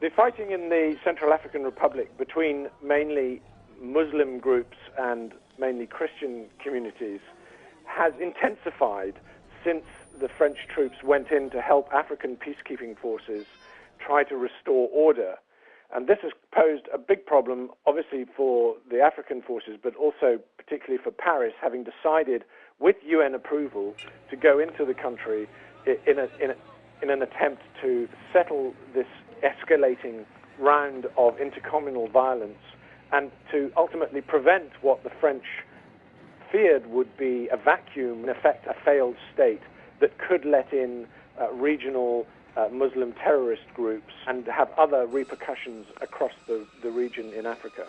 The fighting in the Central African Republic between mainly Muslim groups and mainly Christian communities has intensified since the French troops went in to help African peacekeeping forces try to restore order. And this has posed a big problem, obviously, for the African forces, but also particularly for Paris, having decided, with UN approval, to go into the country in an attempt to settle this escalating round of intercommunal violence and to ultimately prevent what the French feared would be a vacuum, in effect a failed state that could let in regional Muslim terrorist groups and have other repercussions across the region in Africa.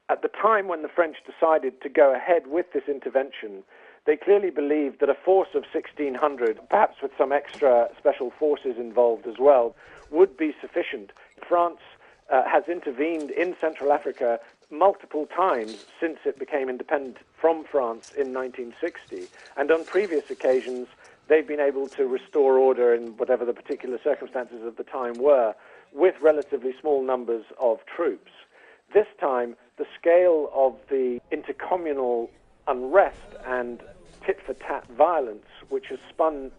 At the time when the French decided to go ahead with this intervention, they clearly believed that a force of 1,600, perhaps with some extra special forces involved as well, would be sufficient. France has intervened in Central Africa multiple times since it became independent from France in 1960, and on previous occasions they've been able to restore order in whatever the particular circumstances of the time were, with relatively small numbers of troops. This time, the scale of the intercommunal unrest and tit-for-tat violence, which has spun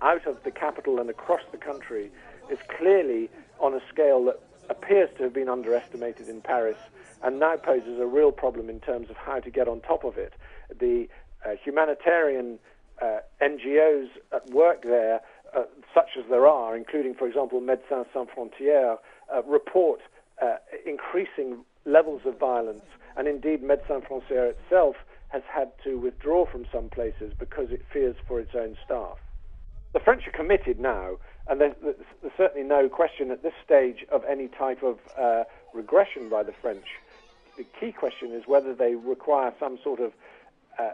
out of the capital and across the country, is clearly on a scale that appears to have been underestimated in Paris and now poses a real problem in terms of how to get on top of it. The humanitarian NGOs at work there, such as there are, including, for example, Médecins Sans Frontières, report increasing levels of violence, and indeed Médecins Sans Frontières itself has had to withdraw from some places because it fears for its own staff. The French are committed now, and there's certainly no question at this stage of any type of regression by the French. The key question is whether they require some sort of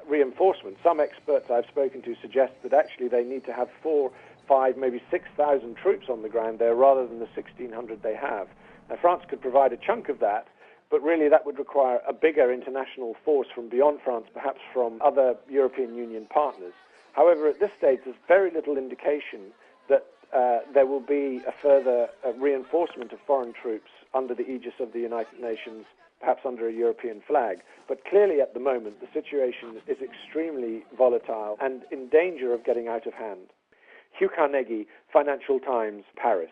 reinforcement. Some experts I've spoken to suggest that actually they need to have 4,000, 5,000, maybe 6,000 troops on the ground there rather than the 1,600 they have. Now, France could provide a chunk of that, but really that would require a bigger international force from beyond France, perhaps from other European Union partners. However, at this stage, there's very little indication that there will be a further reinforcement of foreign troops under the aegis of the United Nations, perhaps under a European flag. But clearly at the moment, the situation is extremely volatile and in danger of getting out of hand. Hugh Carnegy, Financial Times, Paris.